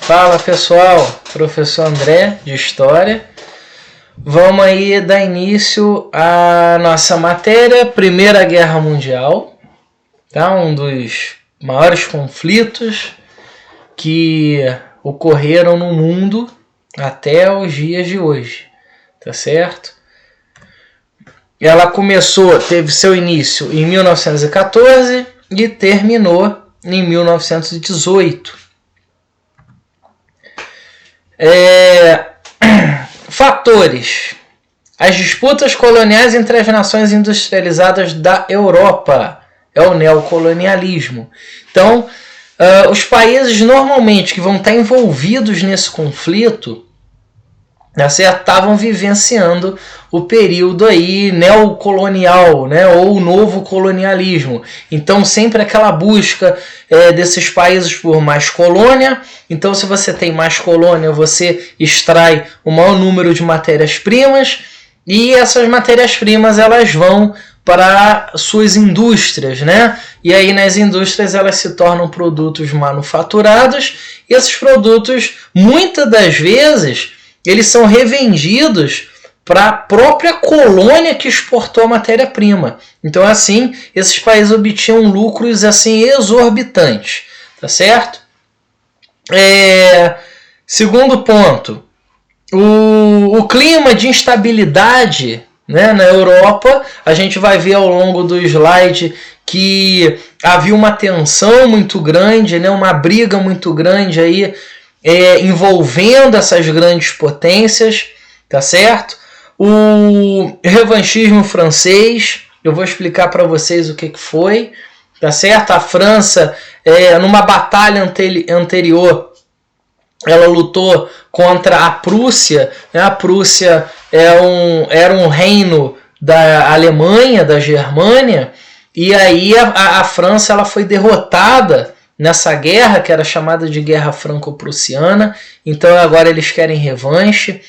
Fala pessoal, professor André de História. Vamos aí dar início à nossa matéria, Primeira Guerra Mundial, tá? Um dos maiores conflitos que ocorreram no mundo até os dias de hoje, tá certo? Ela teve seu início em 1914 e terminou em 1918. Fatores: as disputas coloniais entre as nações industrializadas da Europa, é o neocolonialismo. Então, os países normalmente que vão estar envolvidos nesse conflito, estavam vivenciando o período aí neocolonial, né, ou novo colonialismo. Então sempre aquela busca desses países por mais colônia. Então se você tem mais colônia, você extrai o maior número de matérias-primas, e essas matérias-primas elas vão para suas indústrias, né? E aí nas indústrias elas se tornam produtos manufaturados, e esses produtos muitas das vezes eles são revendidos para a própria colônia que exportou a matéria-prima. Então, assim, esses países obtinham lucros assim exorbitantes, tá certo? Segundo ponto, o clima de instabilidade, né, na Europa. A gente vai ver ao longo do slide que havia uma tensão muito grande, né, uma briga muito grande aí, envolvendo essas grandes potências, tá certo? O revanchismo francês, eu vou explicar para vocês o que foi, tá certo? A França, numa batalha anterior, ela lutou contra a Prússia, né? A Prússia era um reino da Alemanha, da Germânia, e aí a França ela foi derrotada nessa guerra, que era chamada de Guerra Franco-Prussiana. Então agora eles querem revanche.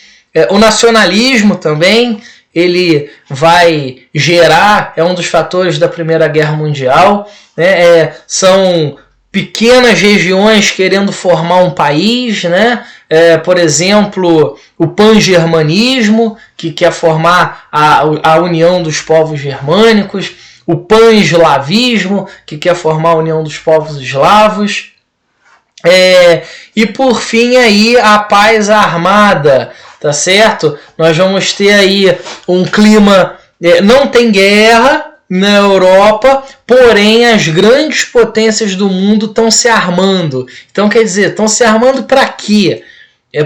O nacionalismo também, ele vai gerar, é um dos fatores da Primeira Guerra Mundial, né? São pequenas regiões querendo formar um país, né? Por exemplo, o pan-germanismo, que quer formar a união dos povos germânicos, o pan-eslavismo, que quer formar a união dos povos eslavos, e por fim aí a paz armada, tá certo? Nós vamos ter aí um clima, não tem guerra na Europa, porém as grandes potências do mundo estão se armando. Então quer dizer, estão se armando para quê?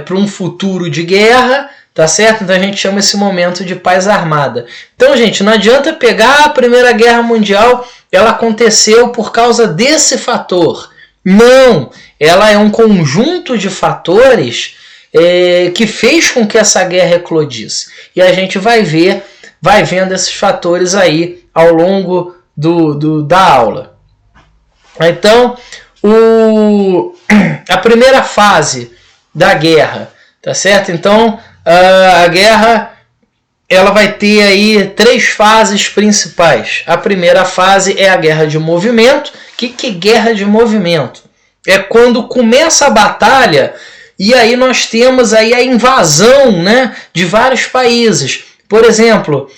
Para um futuro de guerra, tá certo? Então a gente chama esse momento de paz armada. Então, gente, não adianta pegar a Primeira Guerra Mundial, ela aconteceu por causa desse fator. Não, ela é um conjunto de fatores que fez com que essa guerra eclodisse. E a gente vai vendo esses fatores aí ao longo da aula. Então, a primeira fase da guerra, tá certo? Então, a guerra ela vai ter aí 3 fases principais. A primeira fase é a guerra de movimento. O que é guerra de movimento? É quando começa a batalha e aí nós temos aí a invasão, né, de vários países. Por exemplo,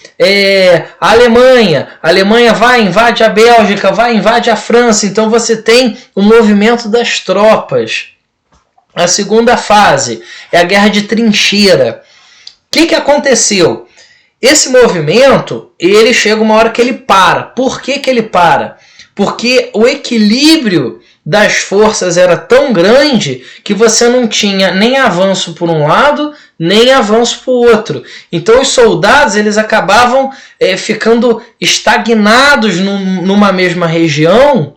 a Alemanha vai, invade a Bélgica, vai, invade a França. Então você tem o movimento das tropas. A segunda fase é a guerra de trincheira. O que aconteceu? Esse movimento, ele chega uma hora que ele para. Por que ele para? Porque o equilíbrio das forças era tão grande que você não tinha nem avanço por um lado, nem avanço por outro. Então os soldados eles acabavam ficando estagnados numa mesma região,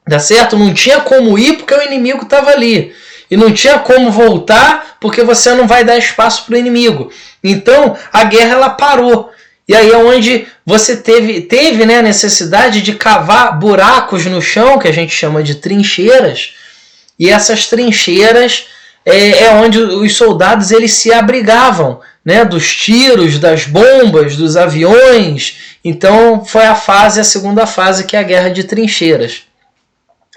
tá certo? Não tinha como ir porque o inimigo estava ali. E não tinha como voltar porque você não vai dar espaço para o inimigo. Então a guerra ela parou. E aí é onde você teve, né, a necessidade de cavar buracos no chão, que a gente chama de trincheiras. E essas trincheiras onde os soldados eles se abrigavam, né, dos tiros, das bombas, dos aviões. Então foi a segunda fase, que é a guerra de trincheiras.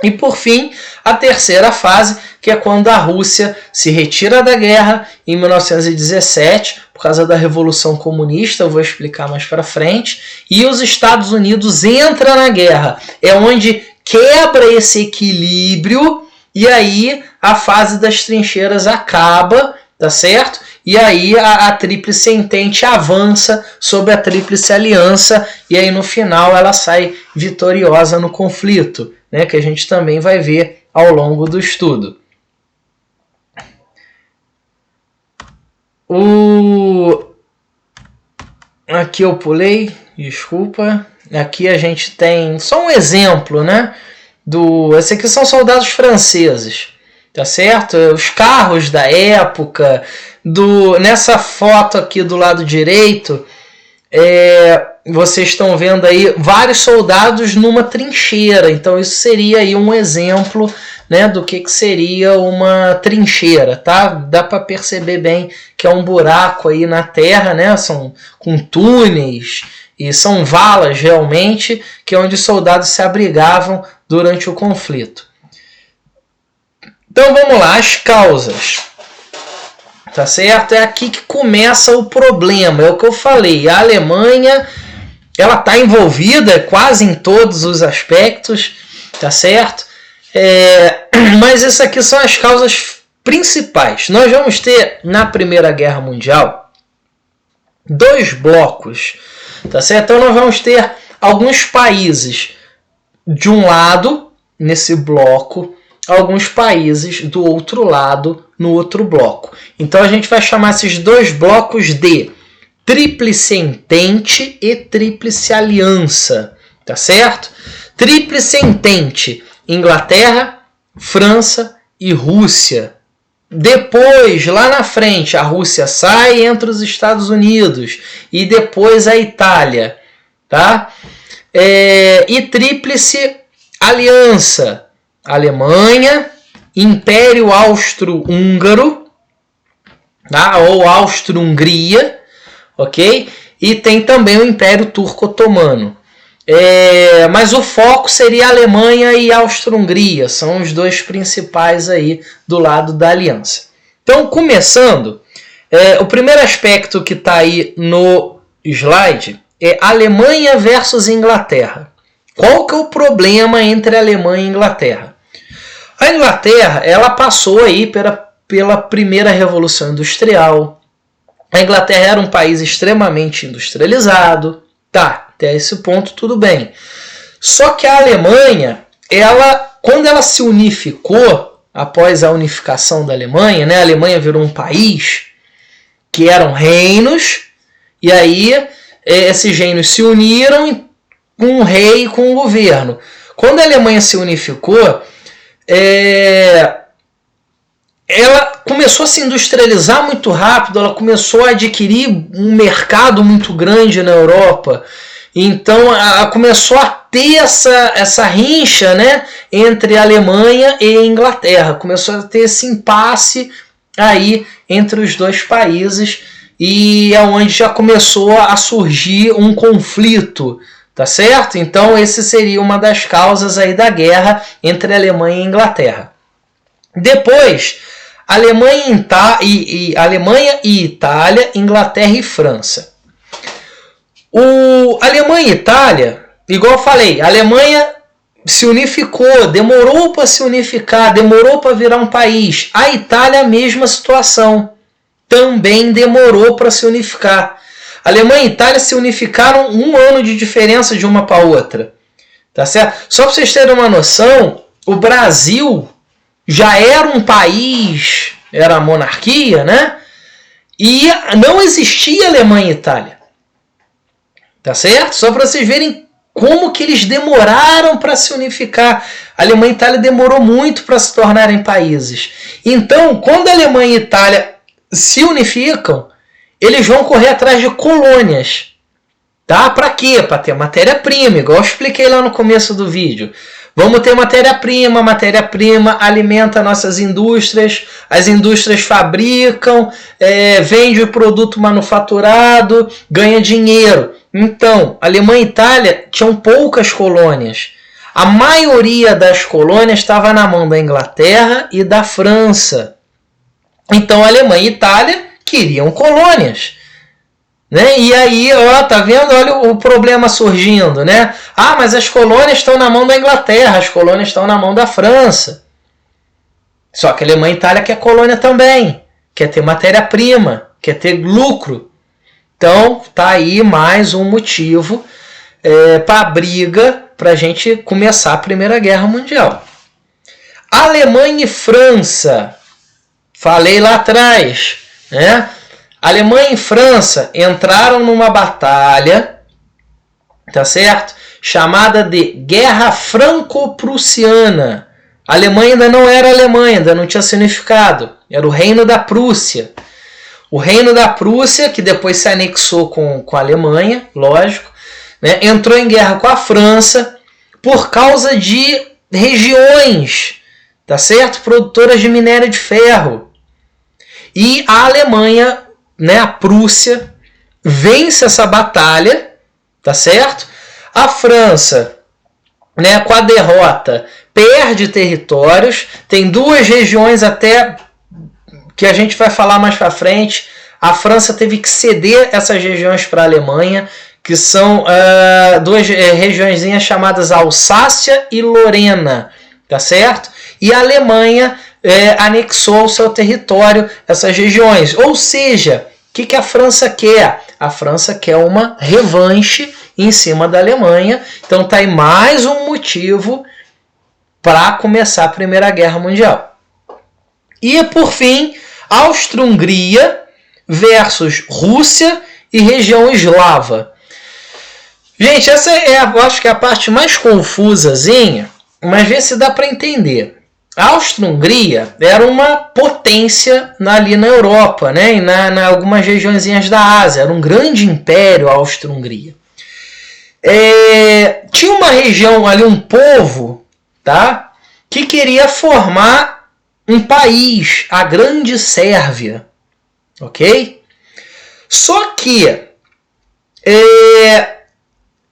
E por fim, a terceira fase, que que é quando a Rússia se retira da guerra em 1917, por causa da Revolução Comunista, eu vou explicar mais para frente, e os Estados Unidos entram na guerra. É onde quebra esse equilíbrio e aí a fase das trincheiras acaba, tá certo? E aí a Tríplice Entente avança sobre a Tríplice Aliança e aí no final ela sai vitoriosa no conflito, né, que a gente também vai ver ao longo do estudo. Aqui eu pulei, desculpa. Aqui a gente tem só um exemplo, né? Esse aqui são soldados franceses, tá certo? Os carros da época. Nessa foto aqui do lado direito, vocês estão vendo aí vários soldados numa trincheira. Então isso seria aí um exemplo, né, do que seria uma trincheira, tá? Dá para perceber bem que é um buraco aí na terra, né? São com túneis e são valas realmente, que é onde os soldados se abrigavam durante o conflito. Então vamos lá, as causas. Tá certo? É aqui que começa o problema. É o que eu falei. A Alemanha, ela está envolvida quase em todos os aspectos, tá certo? Mas essas aqui são as causas principais. Nós vamos ter na Primeira Guerra Mundial 2 blocos, tá certo? Então nós vamos ter alguns países de um lado nesse bloco, alguns países do outro lado no outro bloco. Então a gente vai chamar esses 2 blocos de Tríplice Entente e Tríplice Aliança, tá certo? Tríplice Entente: Inglaterra, França e Rússia. Depois, lá na frente, a Rússia sai, entra os Estados Unidos e depois a Itália, tá? E Tríplice Aliança: Alemanha, Império Austro-Húngaro, tá? Ou Austro-Hungria, ok? E tem também o Império Turco-Otomano. Mas o foco seria Alemanha e Austro-Hungria, são os 2 principais aí do lado da aliança. Então, começando, o primeiro aspecto que está aí no slide é Alemanha versus Inglaterra. Qual que é o problema entre Alemanha e Inglaterra? A Inglaterra, ela passou aí pela primeira Revolução Industrial. A Inglaterra era um país extremamente industrializado, tá? Até esse ponto tudo bem. Só que a Alemanha, quando ela se unificou, após a unificação da Alemanha, né, a Alemanha virou um país que eram reinos, e aí esses reinos se uniram com um rei e com um governo. Quando a Alemanha se unificou, ela começou a se industrializar muito rápido, ela começou a adquirir um mercado muito grande na Europa. Então começou a ter essa rincha, né, entre Alemanha e Inglaterra. Começou a ter esse impasse aí entre os 2 países e é onde já começou a surgir um conflito, tá certo? Então esse seria uma das causas aí da guerra entre Alemanha e Inglaterra. Depois, Alemanha e Itália, Inglaterra e França. Alemanha e Itália, igual eu falei, a Alemanha se unificou, demorou para se unificar, demorou para virar um país. A Itália, a mesma situação, também demorou para se unificar. A Alemanha e a Itália se unificaram 1 ano de diferença de uma para outra, tá certo? Só para vocês terem uma noção, o Brasil já era um país, era a monarquia, né? E não existia Alemanha e Itália. Tá certo? Só para vocês verem como que eles demoraram para se unificar. A Alemanha e a Itália demorou muito para se tornarem países. Então, quando a Alemanha e a Itália se unificam, eles vão correr atrás de colônias. Tá? Para quê? Para ter matéria-prima, igual eu expliquei lá no começo do vídeo. Vamos ter matéria-prima, matéria-prima alimenta nossas indústrias, as indústrias fabricam, vende o produto manufaturado, ganha dinheiro. Então, Alemanha e Itália tinham poucas colônias. A maioria das colônias estava na mão da Inglaterra e da França. Então Alemanha e Itália queriam colônias. Né? E aí, ó, tá vendo? Olha o problema surgindo, né? Ah, mas as colônias estão na mão da Inglaterra, as colônias estão na mão da França. Só que a Alemanha e Itália quer colônia também, quer ter matéria-prima, quer ter lucro. Então, tá aí mais um motivo para a briga, para a gente começar a Primeira Guerra Mundial. Alemanha e França, falei lá atrás, né? Alemanha e França entraram numa batalha, tá certo? Chamada de Guerra Franco-Prussiana. A Alemanha ainda não era Alemanha, ainda não tinha significado. Era o Reino da Prússia. O Reino da Prússia, que depois se anexou com a Alemanha, lógico, né? Entrou em guerra com a França por causa de regiões, tá certo? Produtoras de minério de ferro. E a Alemanha, né, a Prússia, vence essa batalha, tá certo? A França, né, com a derrota, perde territórios, tem duas regiões até que a gente vai falar mais para frente. A França teve que ceder essas regiões para a Alemanha, que são duas regiõezinhas chamadas Alsácia e Lorena, tá certo? E a Alemanha anexou ao seu território essas regiões. Ou seja, o que a França quer? A França quer uma revanche em cima da Alemanha. Então tá aí mais um motivo para começar a Primeira Guerra Mundial. E por fim, Áustria-Hungria versus Rússia e região eslava. Gente, essa eu acho que é a parte mais confusazinha, mas vê se dá para entender. A Áustria-Hungria era uma potência ali na Europa, né? E na algumas regiõezinhas da Ásia. Era um grande império a Áustria-Hungria. Tinha uma região ali, um povo, tá? Que queria formar um país, a Grande Sérvia. Ok? Só que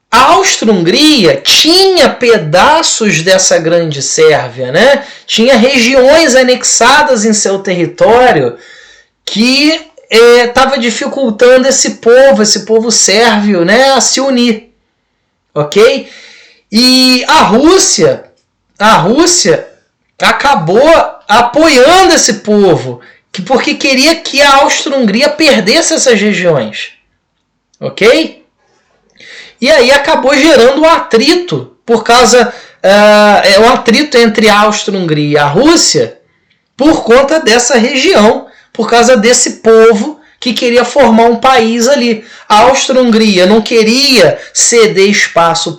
a Áustria-Hungria tinha pedaços dessa Grande Sérvia, né? Tinha regiões anexadas em seu território que estava dificultando esse povo sérvio, né, a se unir. Ok? E a Rússia acabou apoiando esse povo, porque queria que a Áustria-Hungria perdesse essas regiões. Ok? E aí acabou gerando um atrito, por causa um atrito entre a Áustria-Hungria e a Rússia, por conta dessa região, por causa desse povo que queria formar um país ali. A Áustria-Hungria não queria ceder espaço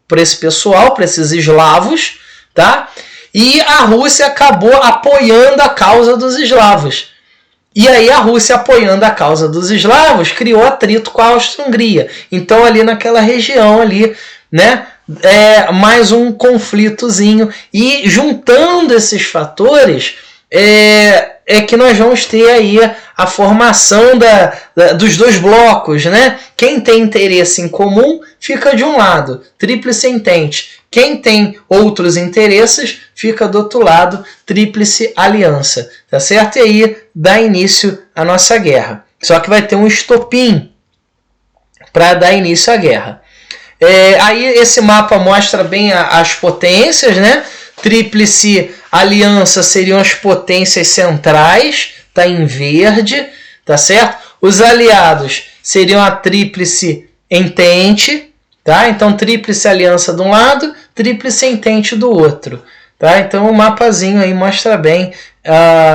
para esse pessoal, para esses eslavos, tá? E a Rússia acabou apoiando a causa dos eslavos. E aí a Rússia, apoiando a causa dos eslavos, criou atrito com a Áustria-Hungria. Então ali naquela região ali, né, mais um conflitozinho. E juntando esses fatores, que nós vamos ter aí a formação dos dois blocos, né? Quem tem interesse em comum fica de um lado, tríplice entente. Quem tem outros interesses fica do outro lado, tríplice aliança, tá certo? E aí dá início à nossa guerra. Só que vai ter um estopim para dar início à guerra. Aí esse mapa mostra bem as potências, né? Tríplice aliança seriam as potências centrais, tá em verde, tá certo? Os aliados seriam a tríplice entente, tá? Então tríplice aliança de um lado, tríplice entente do outro, tá? Então o mapazinho aí mostra bem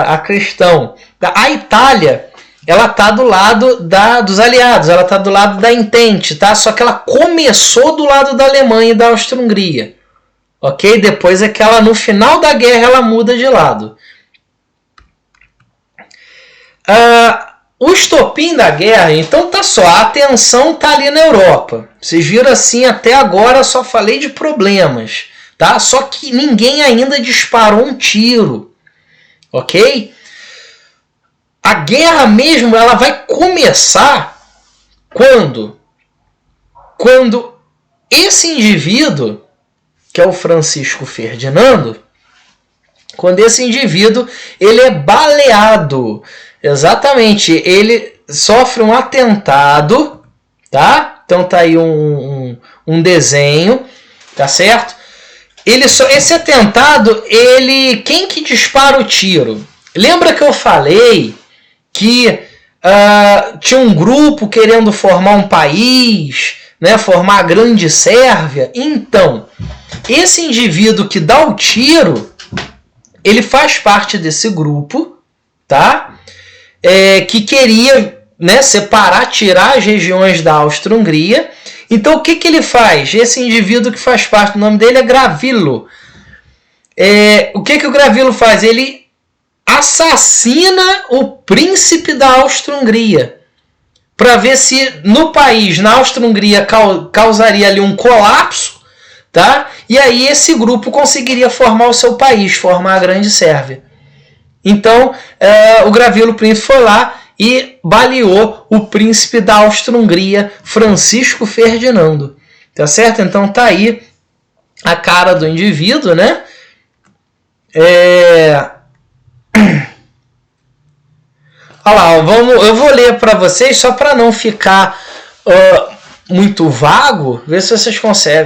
a questão. A Itália, ela tá do lado dos aliados, ela tá do lado da entente, tá? Só que ela começou do lado da Alemanha e da Áustria-Hungria. Ok? Depois é que ela, no final da guerra, ela muda de lado. O estopim da guerra, então tá só, a atenção tá ali na Europa. Vocês viram assim, até agora só falei de problemas, tá? Só que ninguém ainda disparou um tiro. Ok? A guerra mesmo, ela vai começar quando esse indivíduo, que é o Francisco Ferdinando, quando esse indivíduo ele é baleado, exatamente, ele sofre um atentado, tá? Então tá aí um desenho, tá certo? Esse atentado, quem que dispara o tiro? Lembra que eu falei que tinha um grupo querendo formar um país, né, formar a Grande Sérvia? Então, esse indivíduo que dá o tiro, ele faz parte desse grupo, tá? Que queria, né, separar, tirar as regiões da Áustria-Hungria. Então, o que ele faz? Esse indivíduo que faz parte, o nome dele é Gravilo. O que o Gravilo faz? Ele assassina o príncipe da Áustria-Hungria para ver se no país, na Áustria-Hungria, causaria ali um colapso, tá? E aí esse grupo conseguiria formar o seu país, formar a Grande Sérvia. Então, o Gravilo Príncipe foi lá e baleou o príncipe da Áustria-Hungria, Francisco Ferdinando. Tá certo? Então tá aí a cara do indivíduo, né? Olha lá, eu vou ler para vocês só para não ficar muito vago, ver se vocês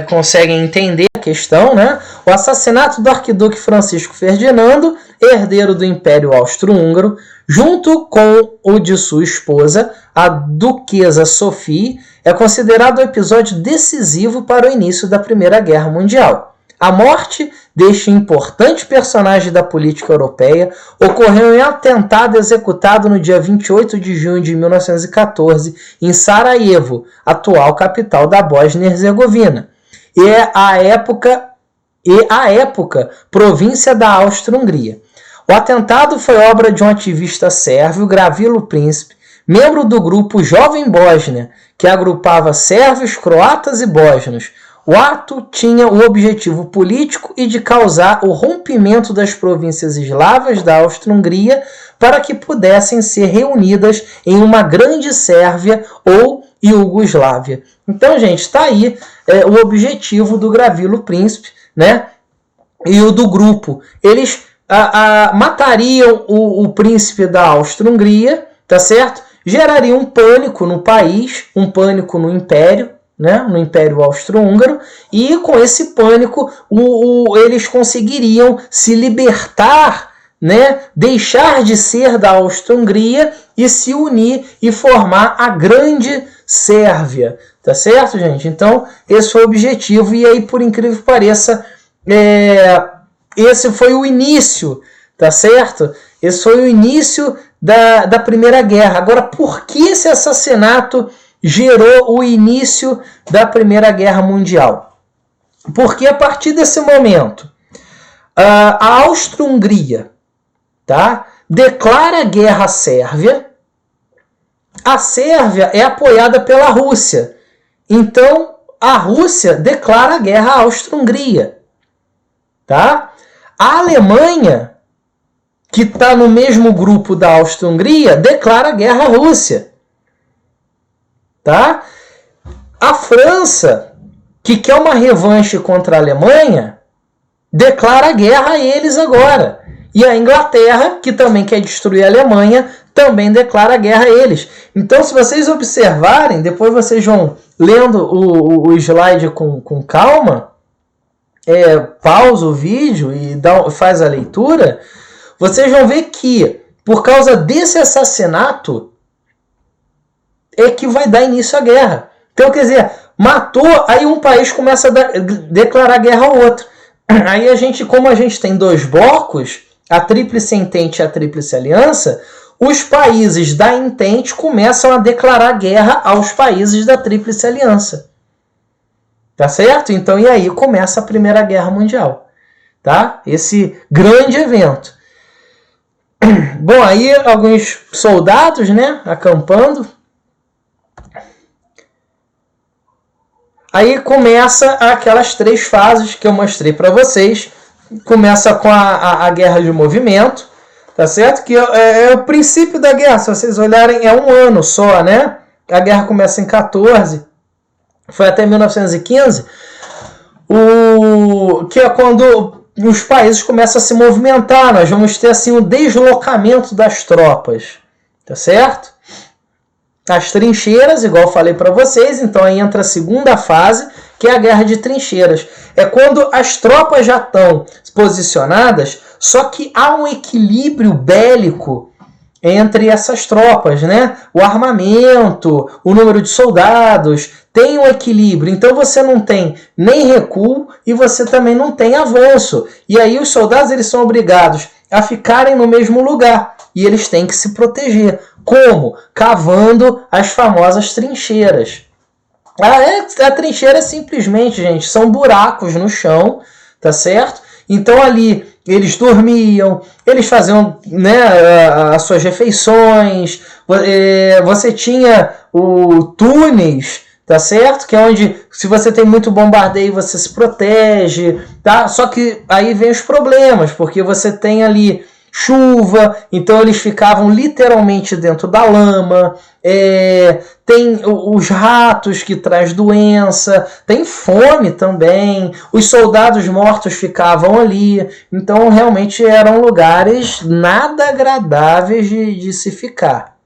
conseguem entender a questão, né? O assassinato do arquiduque Francisco Ferdinando, herdeiro do Império Austro-Húngaro, junto com o de sua esposa, a duquesa Sophie, é considerado um episódio decisivo para o início da Primeira Guerra Mundial. A morte deste importante personagem da política europeia ocorreu em atentado executado no dia 28 de junho de 1914 em Sarajevo, atual capital da Bósnia e Herzegovina, e à época província da Áustria-Hungria. O atentado foi obra de um ativista sérvio, Gravilo Príncipe, membro do grupo Jovem Bósnia, que agrupava sérvios, croatas e bósnios. O ato tinha o objetivo político e de causar o rompimento das províncias eslavas da Áustria-Hungria para que pudessem ser reunidas em uma grande Sérvia ou Iugoslávia. Então, gente, está aí o objetivo do Gravilo Príncipe, né? E o do grupo. Eles matariam o príncipe da Áustria-Hungria, tá certo? Gerariam um pânico no país, um pânico no império, né, no Império Austro-Húngaro, e com esse pânico eles conseguiriam se libertar, né, deixar de ser da Áustria-Hungria e se unir e formar a Grande Sérvia, tá certo, gente? Então, esse foi o objetivo, e aí, por incrível que pareça, esse foi o início, tá certo? Esse foi o início da Primeira Guerra. Agora, por que esse assassinato gerou o início da Primeira Guerra Mundial? Porque a partir desse momento, a Áustria-Hungria, tá, declara guerra à Sérvia. A Sérvia é apoiada pela Rússia. Então, a Rússia declara guerra à Áustria-Hungria. Tá? A Alemanha, que está no mesmo grupo da Áustria-Hungria, declara guerra à Rússia. Tá? A França, que quer uma revanche contra a Alemanha, declara guerra a eles agora. E a Inglaterra, que também quer destruir a Alemanha, também declara guerra a eles. Então, se vocês observarem, depois vocês vão lendo o slide com calma, pausa o vídeo e faz a leitura, vocês vão ver que, por causa desse assassinato, é que vai dar início à guerra. Então, quer dizer, matou, aí um país começa a declarar guerra ao outro. Aí como a gente tem dois blocos, a Tríplice Entente e a Tríplice Aliança, os países da Entente começam a declarar guerra aos países da Tríplice Aliança. Tá certo? Então, e aí começa a Primeira Guerra Mundial. Tá? Esse grande evento. Bom, aí alguns soldados, né, acampando. Aí começa aquelas três fases que eu mostrei para vocês. Começa com a guerra de movimento, tá certo? Que é o princípio da guerra. Se vocês olharem, é um ano só, né? A guerra começa em 14, foi até 1915. Que é quando os países começam a se movimentar, nós vamos ter assim um deslocamento das tropas, tá certo? As trincheiras, igual eu falei para vocês, então aí entra a segunda fase, que é a guerra de trincheiras. É quando as tropas já estão posicionadas, só que há um equilíbrio bélico entre essas tropas, né? O armamento, o número de soldados, tem um equilíbrio. Então você não tem nem recuo e você também não tem avanço. E aí os soldados eles são obrigados a ficarem no mesmo lugar e eles têm que se proteger. Como? Cavando as famosas trincheiras. A trincheira simplesmente, gente, são buracos no chão, tá certo? Então ali eles dormiam, eles faziam, né, as suas refeições, você tinha túneis, tá certo? Que é onde, se você tem muito bombardeio, você se protege, tá? Só que aí vem os problemas, porque você tem ali chuva, então eles ficavam literalmente dentro da lama, tem os ratos que traz doença, tem fome também, os soldados mortos ficavam ali, então realmente eram lugares nada agradáveis de se ficar.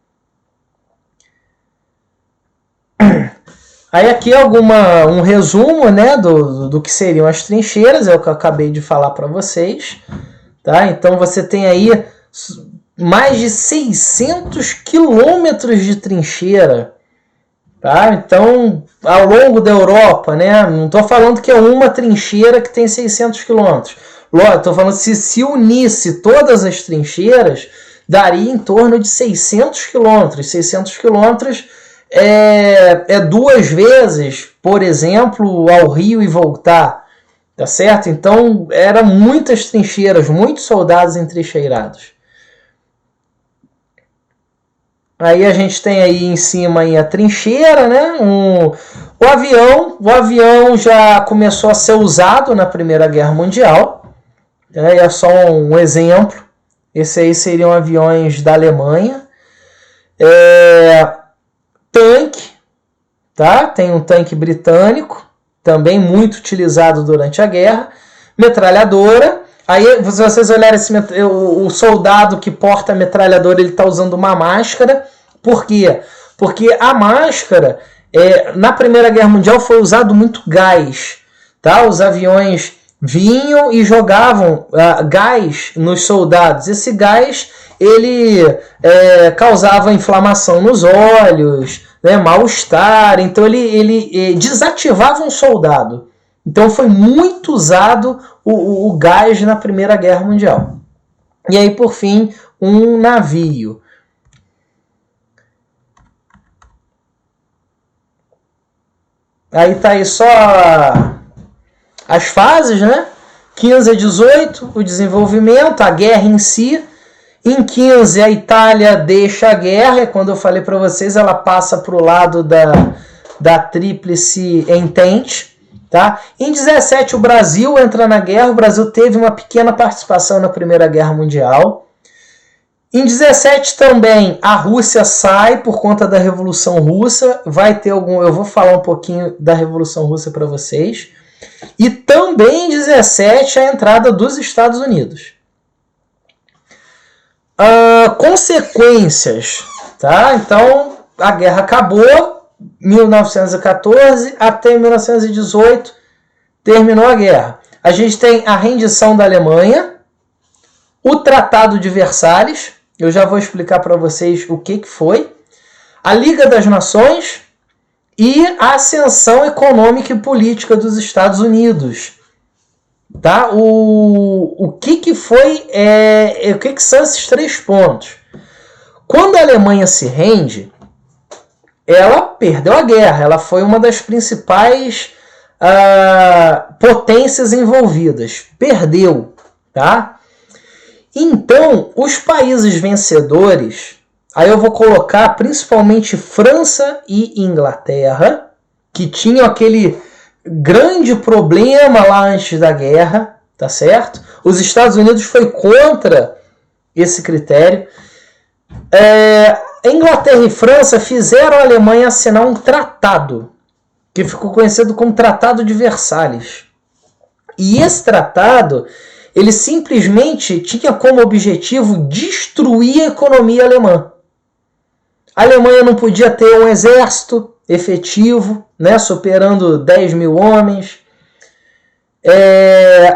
Aí aqui um resumo, né, do que seriam as trincheiras, é o que eu acabei de falar para vocês. Tá? Então você tem aí mais de 600 quilômetros de trincheira. Tá? Então, ao longo da Europa, né? Não estou falando que é uma trincheira que tem 600 quilômetros. Estou falando que se unisse todas as trincheiras, daria em torno de 600 quilômetros. 600 quilômetros é 2 vezes, por exemplo, ao Rio e voltar. Tá certo? Então, eram muitas trincheiras, muitos soldados entrincheirados. Aí a gente tem aí em cima aí a trincheira, né? O avião já começou a ser usado na Primeira Guerra Mundial. É só um exemplo. Esse aí seriam aviões da Alemanha. Tanque, tá? Tem um tanque britânico, também muito utilizado durante a guerra. Metralhadora. Aí, se vocês olharem o soldado que porta a metralhadora, ele está usando uma máscara. Por quê? Porque a máscara, na Primeira Guerra Mundial, foi usado muito gás. Tá? Os aviões vinham e jogavam gás nos soldados. Esse gás ele causava inflamação nos olhos, né, mal-estar, então ele desativava um soldado. Então foi muito usado o gás na Primeira Guerra Mundial. E aí, por fim, um navio. Aí tá aí só as fases, né? 15 a 18, o desenvolvimento, a guerra em si. Em 15, a Itália deixa a guerra, quando eu falei para vocês, ela passa para o lado da Tríplice Entente. Tá? Em 17, o Brasil entra na guerra, o Brasil teve uma pequena participação na Primeira Guerra Mundial. Em 17 também, a Rússia sai por conta da Revolução Russa, eu vou falar um pouquinho da Revolução Russa para vocês. E também em 17, a entrada dos Estados Unidos. Consequências, tá? Então a guerra acabou, 1914 até 1918 terminou a guerra. A gente tem a rendição da Alemanha, o Tratado de Versalhes, eu já vou explicar para vocês o que foi, a Liga das Nações e a ascensão econômica e política dos Estados Unidos. Tá? O que foi, o que são esses 3 pontos? Quando a Alemanha se rende, ela perdeu a guerra, ela foi uma das principais potências envolvidas, perdeu, tá? Então, os países vencedores, aí eu vou colocar principalmente França e Inglaterra, que tinham aquele grande problema lá antes da guerra, tá certo? Os Estados Unidos foi contra esse critério. Inglaterra e França fizeram a Alemanha assinar um tratado, que ficou conhecido como Tratado de Versalhes, E esse tratado, ele simplesmente tinha como objetivo destruir a economia alemã. A Alemanha não podia ter um exército efetivo, né, superando 10 mil homens.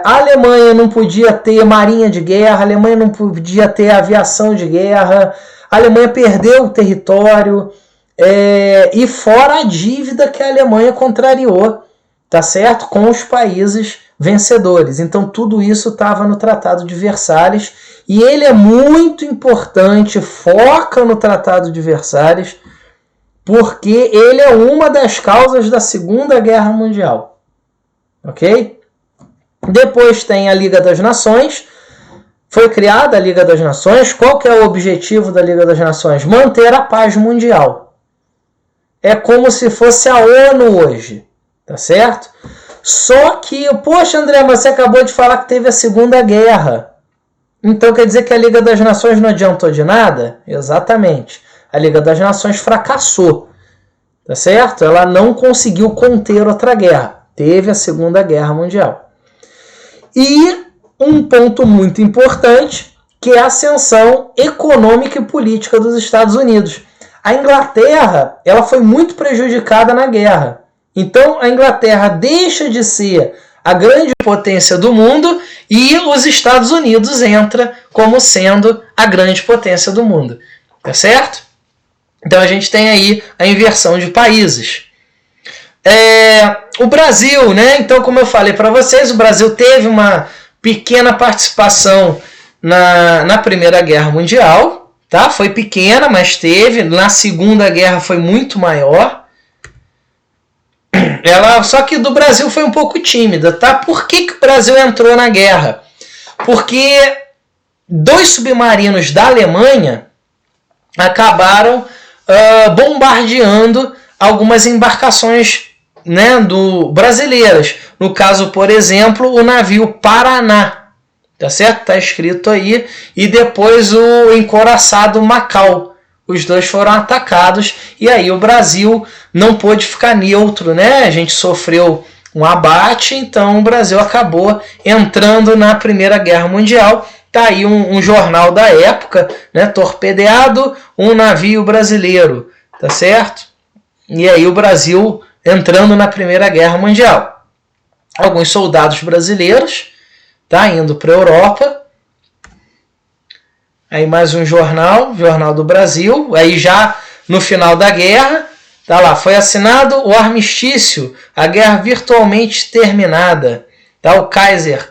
A Alemanha não podia ter marinha de guerra, a Alemanha não podia ter aviação de guerra, a Alemanha perdeu o território, e fora a dívida que a Alemanha contrariou, tá certo? Com os países vencedores. Então tudo isso estava no Tratado de Versalhes, e ele é muito importante, foca no Tratado de Versalhes, porque ele é uma das causas da Segunda Guerra Mundial. Ok? Depois tem a Liga das Nações. Foi criada a Liga das Nações. Qual que é o objetivo da Liga das Nações? Manter a paz mundial. É como se fosse a ONU hoje. Tá certo? Só que, poxa, André, você acabou de falar que teve a Segunda Guerra. Então quer dizer que a Liga das Nações não adiantou de nada? Exatamente. A Liga das Nações fracassou. Tá certo? Ela não conseguiu conter outra guerra. Teve a Segunda Guerra Mundial. E um ponto muito importante, que é a ascensão econômica e política dos Estados Unidos. A Inglaterra, ela foi muito prejudicada na guerra. Então a Inglaterra deixa de ser a grande potência do mundo e os Estados Unidos entra como sendo a grande potência do mundo. Tá certo? Então a gente tem aí a inversão de países. O Brasil, né? Então, como eu falei para vocês, o Brasil teve uma pequena participação na Primeira Guerra Mundial, tá? Foi pequena, mas teve. Na Segunda Guerra foi muito maior. Só que do Brasil foi um pouco tímida, tá? Por que o Brasil entrou na guerra? Porque 2 submarinos da Alemanha acabaram bombardeando algumas embarcações, né, brasileiras. No caso, por exemplo, o navio Paraná. Tá certo? Tá escrito aí. E depois o encouraçado Macau. Os dois foram atacados e aí o Brasil não pôde ficar neutro, né? A gente sofreu um abate, então o Brasil acabou entrando na Primeira Guerra Mundial. Tá aí um jornal da época, né? Torpedeado um navio brasileiro, tá certo? E aí o Brasil entrando na Primeira Guerra Mundial. Alguns soldados brasileiros, tá, indo para a Europa. Aí mais um jornal do Brasil. Aí já no final da guerra, tá lá, foi assinado o armistício, a guerra virtualmente terminada. Tá, o Kaiser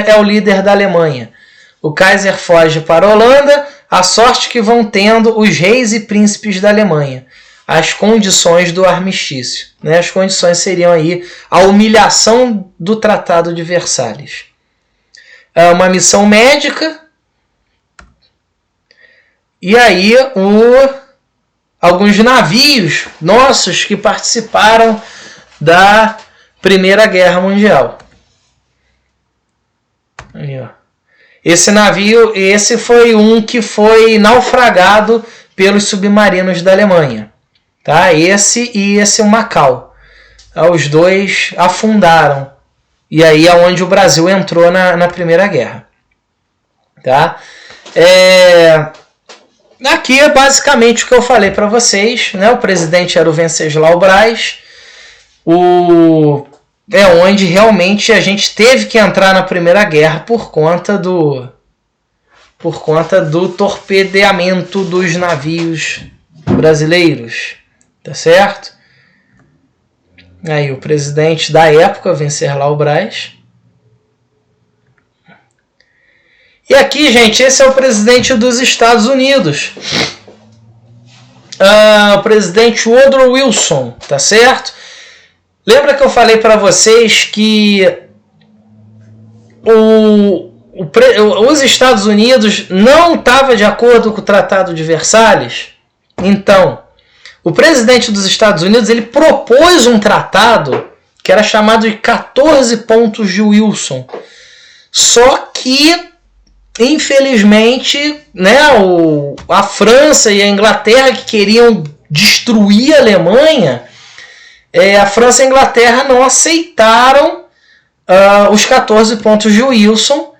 é o líder da Alemanha. O Kaiser foge para a Holanda, a sorte que vão tendo os reis e príncipes da Alemanha. As condições do armistício, né? As condições seriam aí a humilhação do Tratado de Versalhes. Uma missão médica. E aí alguns navios nossos que participaram da Primeira Guerra Mundial. Aí, ó. Esse foi um que foi naufragado pelos submarinos da Alemanha. Tá? Esse o Macau. Os dois afundaram. E aí é onde o Brasil entrou na Primeira Guerra. Tá? Aqui é basicamente o que eu falei para vocês, né? O presidente era o Venceslau Braz. Onde realmente a gente teve que entrar na Primeira Guerra por conta do torpedeamento dos navios brasileiros. Tá certo? Aí o presidente da época, Venceslau Braz. E aqui, gente, esse é o presidente dos Estados Unidos. O presidente Woodrow Wilson, tá certo? Lembra que eu falei para vocês que os Estados Unidos não estavam de acordo com o Tratado de Versalhes? Então, o presidente dos Estados Unidos ele propôs um tratado que era chamado de 14 pontos de Wilson. Só que, infelizmente, né, a França e a Inglaterra que queriam destruir a Alemanha, a França e a Inglaterra não aceitaram os 14 pontos de Wilson,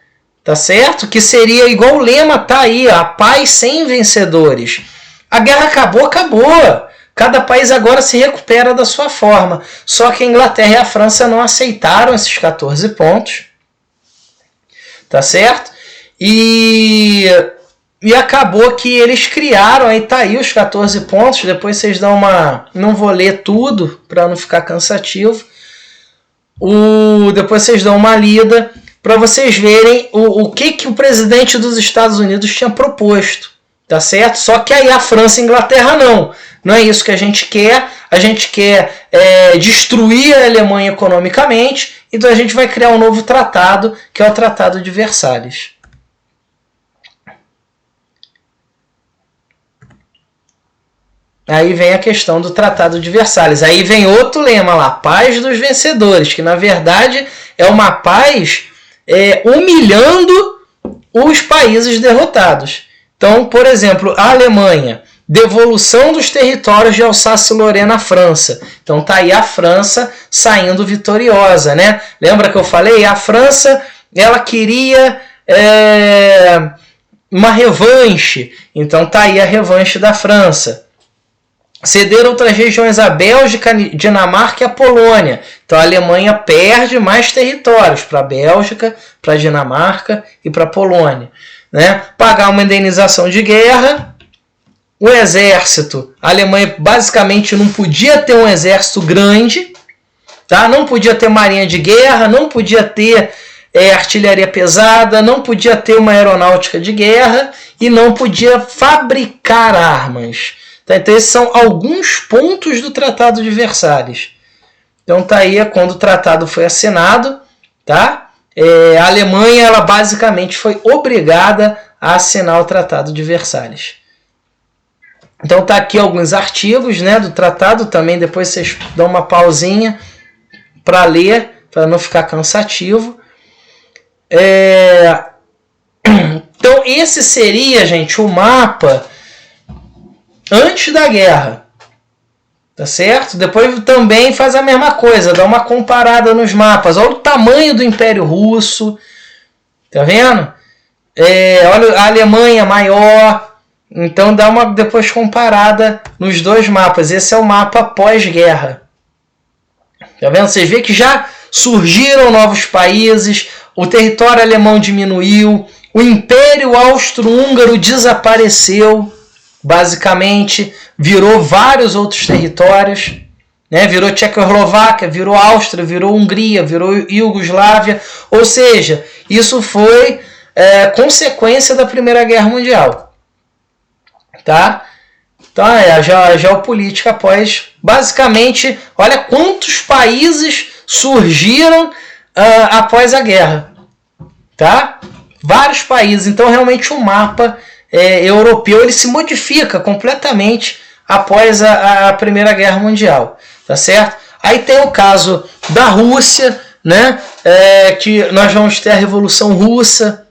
tá certo? Que seria igual o lema, tá aí, a paz sem vencedores. A guerra acabou, acabou. Cada país agora se recupera da sua forma. Só que a Inglaterra e a França não aceitaram esses 14 pontos, tá certo? E acabou que eles criaram, aí tá aí os 14 pontos, depois vocês dão uma... Não vou ler tudo para não ficar cansativo. Depois vocês dão uma lida para vocês verem o que o presidente dos Estados Unidos tinha proposto, tá certo? Só que aí a França e a Inglaterra não é isso que a gente quer destruir a Alemanha economicamente, então a gente vai criar um novo tratado, que é o Tratado de Versalhes. Aí vem a questão do Tratado de Versalhes. Aí vem outro lema lá, paz dos vencedores, que na verdade é uma paz humilhando os países derrotados. Então, por exemplo, a Alemanha, devolução dos territórios de Alsácia-Lorena à França. Então tá aí a França saindo vitoriosa, né? Lembra que eu falei? A França, ela queria uma revanche. Então tá aí a revanche da França. Ceder outras regiões à Bélgica, Dinamarca e a Polônia. Então a Alemanha perde mais territórios para a Bélgica, para a Dinamarca e para a Polônia, né? Pagar uma indenização de guerra. O exército, a Alemanha basicamente não podia ter um exército grande, tá? Não podia ter marinha de guerra, não podia ter artilharia pesada, não podia ter uma aeronáutica de guerra e não podia fabricar armas. Então esses são alguns pontos do Tratado de Versalhes. Então tá aí quando o tratado foi assinado, tá? A Alemanha ela basicamente foi obrigada a assinar o Tratado de Versalhes. Então tá aqui alguns artigos, né, do tratado também, depois vocês dão uma pausinha para ler, para não ficar cansativo. Então esse seria, gente, o mapa antes da guerra, tá certo? Depois também faz a mesma coisa, dá uma comparada nos mapas. Olha o tamanho do Império Russo, tá vendo? Olha a Alemanha maior, então dá uma depois comparada nos dois mapas. Esse é o mapa pós-guerra, tá vendo? Vocês veem que já surgiram novos países, o território alemão diminuiu, o Império Austro-Húngaro desapareceu. Basicamente, virou vários outros territórios, né? Virou Tchecoslováquia, virou Áustria, virou Hungria, virou Iugoslávia. Ou seja, isso foi consequência da Primeira Guerra Mundial. Tá? Então, a geopolítica após... Basicamente, olha quantos países surgiram após a guerra. Tá? Vários países. Então, realmente, o mapa... europeu ele se modifica completamente após a Primeira Guerra Mundial, tá certo? Aí tem o caso da Rússia, né? Que nós vamos ter a Revolução Russa.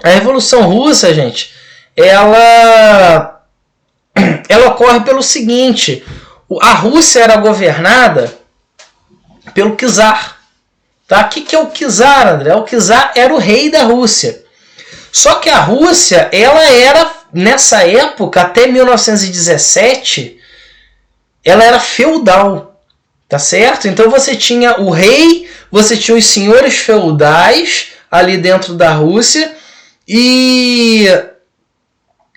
A Revolução Russa, gente, ela ocorre pelo seguinte: a Rússia era governada pelo czar. Tá? O que é o czar, André? O czar era o rei da Rússia. Só que a Rússia, ela era, nessa época, até 1917, ela era feudal, tá certo? Então você tinha o rei, você tinha os senhores feudais ali dentro da Rússia, e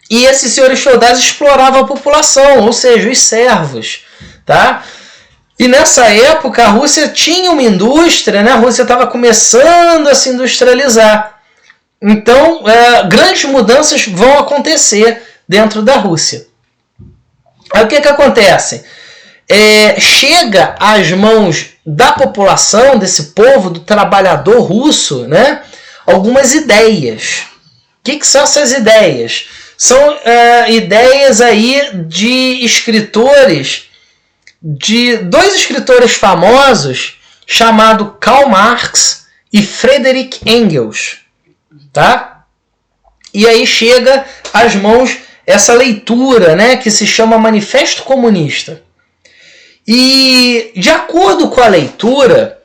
esses senhores feudais exploravam a população, ou seja, os servos, tá? E nessa época a Rússia tinha uma indústria, né? A Rússia estava começando a se industrializar. Então, grandes mudanças vão acontecer dentro da Rússia. Aí o que acontece? Chega às mãos da população, desse povo, do trabalhador russo, né, algumas ideias. O que são essas ideias? São ideias aí de escritores, de dois escritores famosos, chamados Karl Marx e Friedrich Engels. Tá? E aí chega às mãos essa leitura, né, que se chama Manifesto Comunista. E de acordo com a leitura,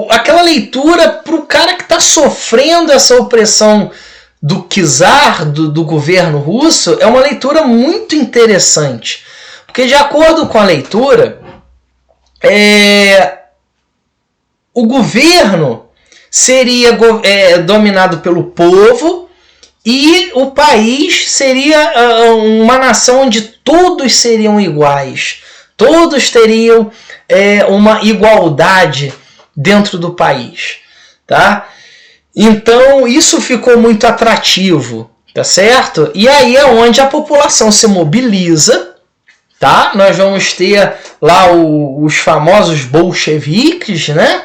aquela leitura para o cara que está sofrendo essa opressão do czar, do governo russo, é uma leitura muito interessante. Porque, de acordo com a leitura, o governo seria dominado pelo povo e o país seria uma nação onde todos seriam iguais. Todos teriam uma igualdade dentro do país, tá? Então isso ficou muito atrativo, tá certo? E aí é onde a população se mobiliza, tá? Nós vamos ter lá os famosos bolcheviques, né?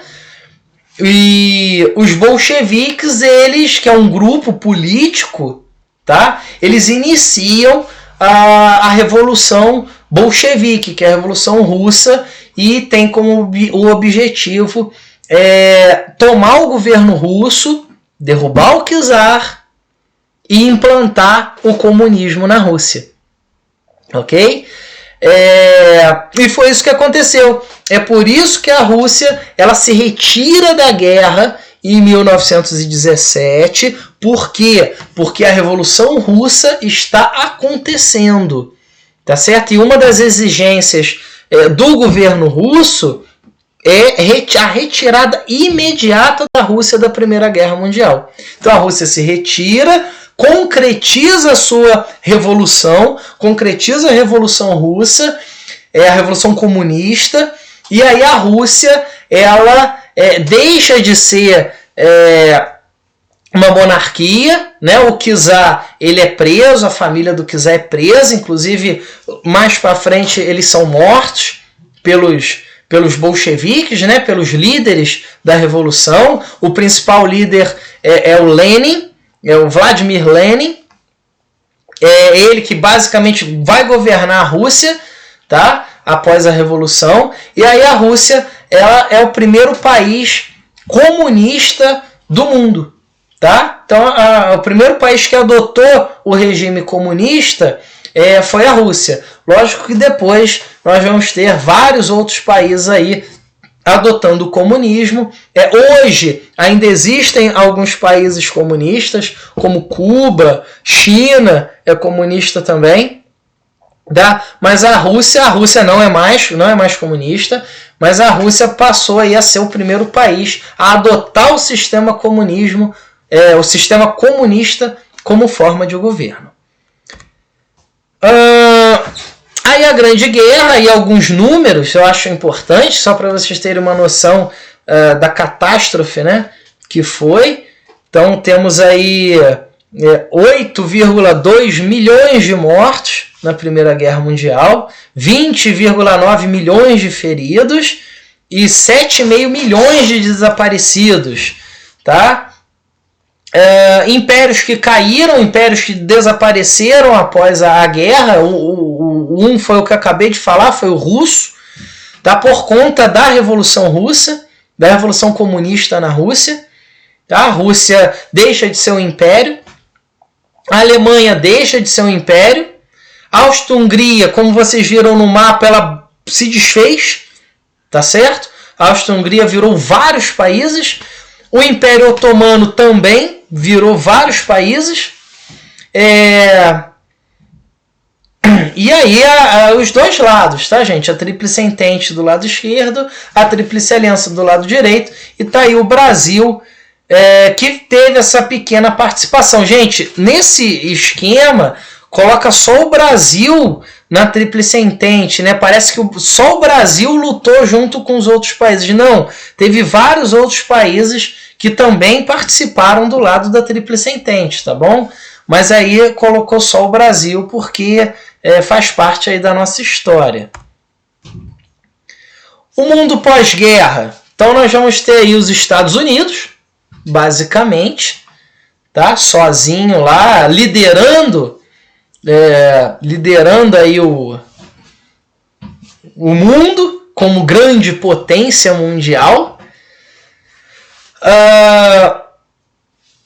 E os bolcheviques, eles, que é um grupo político, tá? Eles iniciam a Revolução Bolchevique, que é a Revolução Russa, e tem como o objetivo tomar o governo russo, derrubar o czar e implantar o comunismo na Rússia. Ok? E foi isso que aconteceu. É por isso que a Rússia ela se retira da guerra em 1917. Por quê? Porque a Revolução Russa está acontecendo. Tá certo? E uma das exigências do governo russo é a retirada imediata da Rússia da Primeira Guerra Mundial. Então a Rússia se retira, concretiza a sua revolução, concretiza a Revolução Russa, a Revolução Comunista, e aí a Rússia ela deixa de ser uma monarquia, né? O czar ele é preso, a família do czar é presa, inclusive mais para frente eles são mortos pelos bolcheviques, né? Pelos líderes da revolução. O principal líder é o Lenin, é o Vladimir Lenin. É ele que basicamente vai governar a Rússia, tá? Após a revolução. E aí a Rússia ela é o primeiro país comunista do mundo. Tá? Então, o primeiro país que adotou o regime comunista foi a Rússia. Lógico que depois nós vamos ter vários outros países aí adotando o comunismo. Hoje ainda existem alguns países comunistas, como Cuba, China é comunista também. Tá? Mas a Rússia não é mais comunista, mas a Rússia passou aí a ser o primeiro país a adotar o sistema comunismo, o sistema comunista como forma de governo. Aí a Grande Guerra e alguns números eu acho importante, só para vocês terem uma noção da catástrofe, né, que foi. Então temos aí 8,2 milhões de mortos na Primeira Guerra Mundial, 20,9 milhões de feridos e 7,5 milhões de desaparecidos. Tá? Impérios que caíram, impérios que desapareceram após a guerra. Um foi o que eu acabei de falar, foi o russo, tá? Por conta da Revolução Russa, da Revolução Comunista na Rússia. Tá? A Rússia deixa de ser um império, a Alemanha deixa de ser um império, a Áustria-Hungria, como vocês viram no mapa, ela se desfez, tá certo? A Áustria-Hungria virou vários países, o Império Otomano também virou vários países. E aí os dois lados, tá, gente? A Tríplice Entente do lado esquerdo, a Tríplice Aliança do lado direito, e tá aí o Brasil, que teve essa pequena participação. Gente, nesse esquema, coloca só o Brasil na Tríplice Entente, né? Parece que só o Brasil lutou junto com os outros países. Não, teve vários outros países que também participaram do lado da Tríplice Entente, tá bom? Mas aí colocou só o Brasil porque faz parte aí da nossa história. O mundo pós-guerra. Então nós vamos ter aí os Estados Unidos, basicamente, tá? Sozinho lá, liderando aí o mundo como grande potência mundial.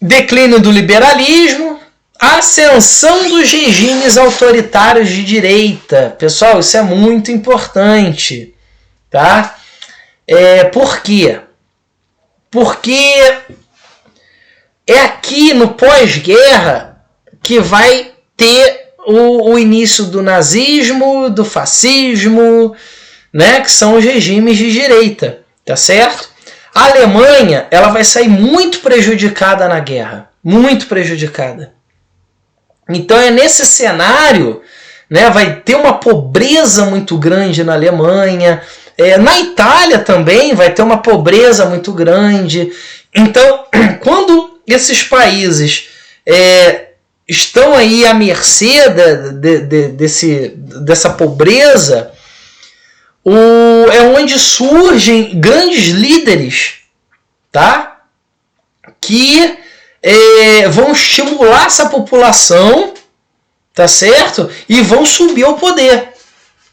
Declínio do liberalismo, ascensão dos regimes autoritários de direita. Pessoal, isso é muito importante, tá? Por quê? Porque é aqui no pós-guerra que vai ter o início do nazismo, do fascismo, né, que são os regimes de direita, tá certo? A Alemanha, ela vai sair muito prejudicada na guerra, muito prejudicada. Então é nesse cenário, né, vai ter uma pobreza muito grande na Alemanha, na Itália também vai ter uma pobreza muito grande. Então, quando esses países estão aí à mercê dessa pobreza, é onde surgem grandes líderes, tá? Que vão estimular essa população, tá certo? E vão subir ao poder.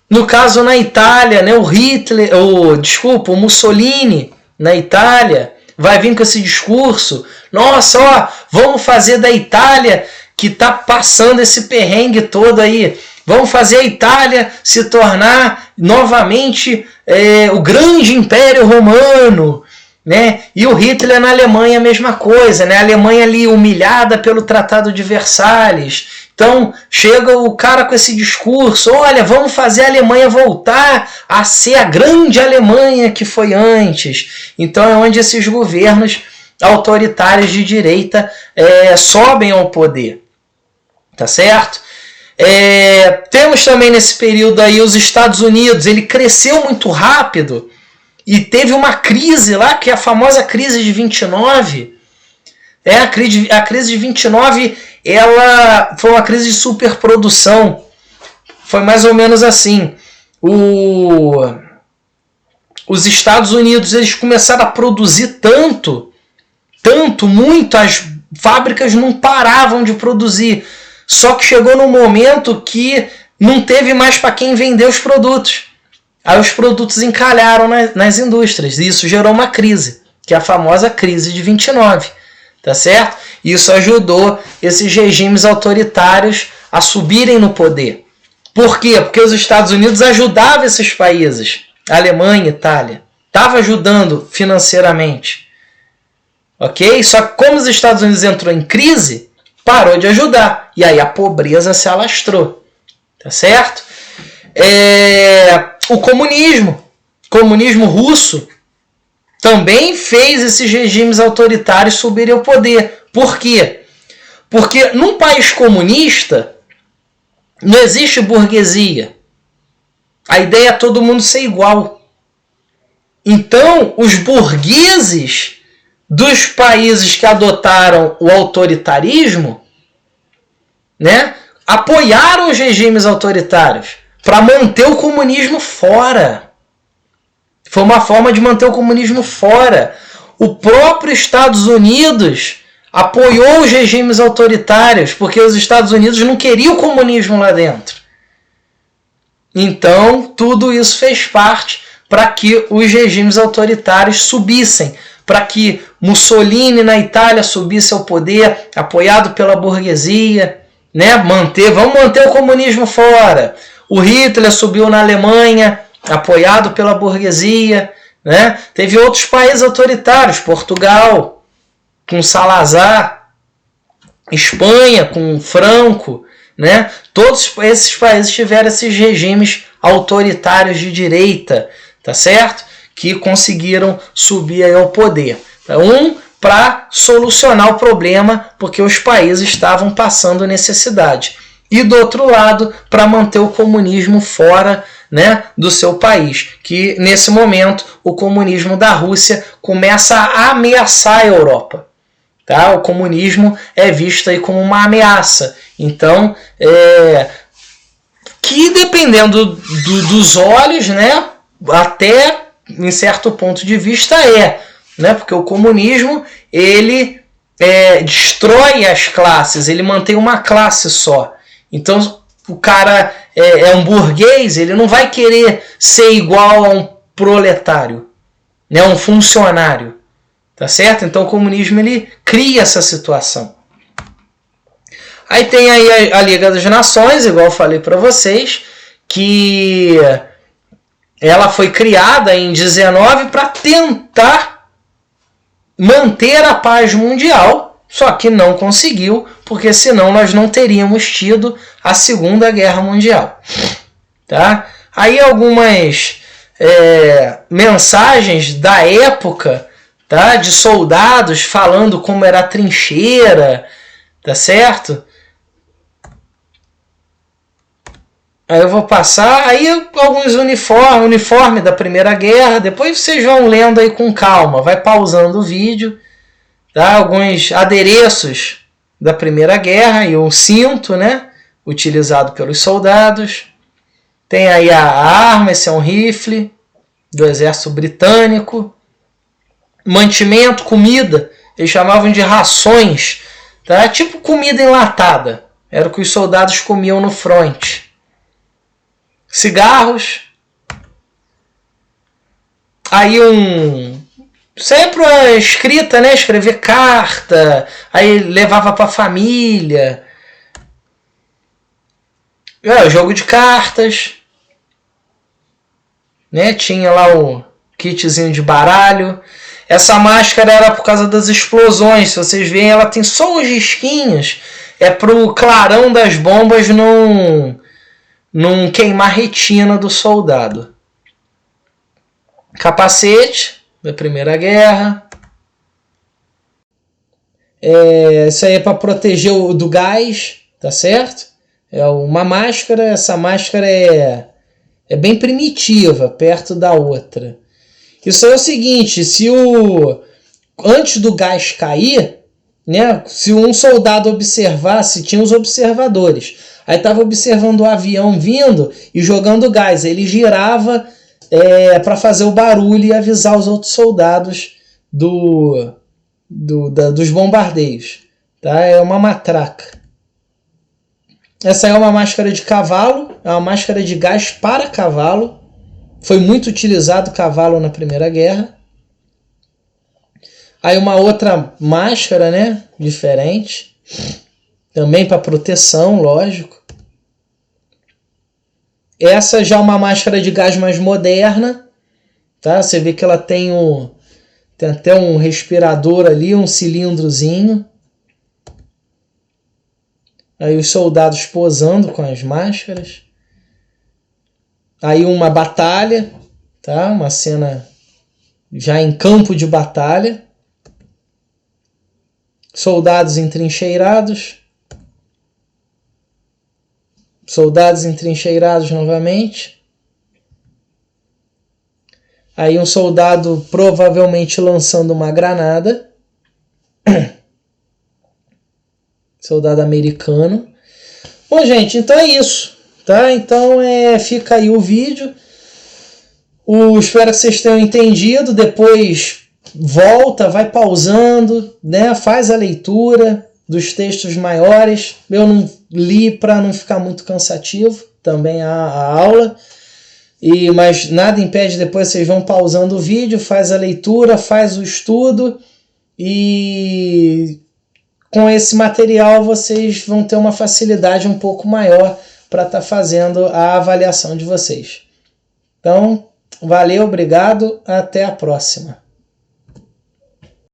No caso, na Itália, né, o Mussolini, na Itália, vai vir com esse discurso: nossa, ó, vamos fazer da Itália, que tá passando esse perrengue todo aí, vamos fazer a Itália se tornar novamente o grande Império Romano, né? E o Hitler na Alemanha a mesma coisa, né? A Alemanha ali humilhada pelo Tratado de Versalhes. Então chega o cara com esse discurso: olha, vamos fazer a Alemanha voltar a ser a grande Alemanha que foi antes. Então é onde esses governos autoritários de direita sobem ao poder, tá certo? Temos também nesse período aí os Estados Unidos. Ele cresceu muito rápido e teve uma crise lá, que é a famosa crise de 29. A crise de 29, ela foi uma crise de superprodução. Foi mais ou menos assim: os Estados Unidos, eles começaram a produzir muito, as fábricas não paravam de produzir. Só que chegou num momento que não teve mais para quem vender os produtos. Aí os produtos encalharam nas indústrias. E isso gerou uma crise, que é a famosa crise de 29. Tá certo? Isso ajudou esses regimes autoritários a subirem no poder. Por quê? Porque os Estados Unidos ajudavam esses países. A Alemanha, Itália. Estava ajudando financeiramente. Ok? Só que como os Estados Unidos entrou em crise, parou de ajudar. E aí a pobreza se alastrou. Tá certo? O comunismo russo, também fez esses regimes autoritários subirem ao poder. Por quê? Porque num país comunista não existe burguesia. A ideia é todo mundo ser igual. Então, os burgueses dos países que adotaram o autoritarismo, né, apoiaram os regimes autoritários para manter o comunismo fora. Foi uma forma de manter o comunismo fora. O próprio Estados Unidos apoiou os regimes autoritários porque os Estados Unidos não queriam o comunismo lá dentro. Então, tudo isso fez parte para que os regimes autoritários subissem, para que Mussolini na Itália subisse ao poder, apoiado pela burguesia, né? Vamos manter o comunismo fora. O Hitler subiu na Alemanha, apoiado pela burguesia, né? Teve outros países autoritários, Portugal com Salazar, Espanha com Franco, né? Todos esses países tiveram esses regimes autoritários de direita, tá certo? Que conseguiram subir aí ao poder. Para solucionar o problema, porque os países estavam passando necessidade. E do outro lado, para manter o comunismo fora, né, do seu país. Que nesse momento o comunismo da Rússia começa a ameaçar a Europa. Tá? O comunismo é visto aí como uma ameaça. Então, que dependendo dos olhos, né, até em certo ponto de vista né, porque o comunismo ele destrói as classes, ele mantém uma classe só. Então o cara é um burguês, ele não vai querer ser igual a um proletário, né, um funcionário, tá certo? Então o comunismo ele cria essa situação. Aí tem aí a Liga das Nações, igual eu falei para vocês, que ela foi criada em 19 para tentar manter a paz mundial, só que não conseguiu, porque senão nós não teríamos tido a Segunda Guerra Mundial. Tá? Aí algumas mensagens da época, tá? De soldados falando como era a trincheira, tá certo? Aí eu vou passar, aí alguns uniforme da Primeira Guerra, depois vocês vão lendo aí com calma, vai pausando o vídeo, tá? Alguns adereços da Primeira Guerra e um cinto, né? Utilizado pelos soldados. Tem aí a arma, esse é um rifle do exército britânico. Mantimento, comida, eles chamavam de rações, tá? Tipo comida enlatada, era o que os soldados comiam no fronte. Cigarros. Aí sempre a escrita, né? Escrever carta. Aí levava para a família. Jogo de cartas. Né? Tinha lá o kitzinho de baralho. Essa máscara era por causa das explosões. Se vocês verem, ela tem só uns risquinhos. É pro clarão das bombas não queimar a retina do soldado. Capacete da Primeira Guerra. Isso aí é para proteger do gás, tá certo? É uma máscara, essa máscara é bem primitiva, perto da outra. Isso é o seguinte, antes do gás cair, né, se um soldado observasse, tinha os observadores, aí estava observando o avião vindo e jogando gás, ele girava para fazer o barulho e avisar os outros soldados dos bombardeios. Tá? É uma matraca. Essa é uma máscara de cavalo, é uma máscara de gás para cavalo. Foi muito utilizado o cavalo na Primeira Guerra. Aí uma outra máscara, né, diferente, também para proteção, lógico. Essa já é uma máscara de gás mais moderna, tá? Você vê que ela tem até um respirador ali, um cilindrozinho. Aí os soldados posando com as máscaras. Aí uma batalha, tá? Uma cena já em campo de batalha. Soldados entrincheirados. Soldados entrincheirados novamente. Aí um soldado provavelmente lançando uma granada. Soldado americano. Bom, gente, então é isso. Tá? Então fica aí o vídeo. Espero que vocês tenham entendido. Depois volta, vai pausando, né? Faz a leitura dos textos maiores. Eu não li para não ficar muito cansativo também a aula. Mas nada impede, depois vocês vão pausando o vídeo, faz a leitura, faz o estudo e com esse material vocês vão ter uma facilidade um pouco maior para estar fazendo a avaliação de vocês. Então, valeu, obrigado, até a próxima.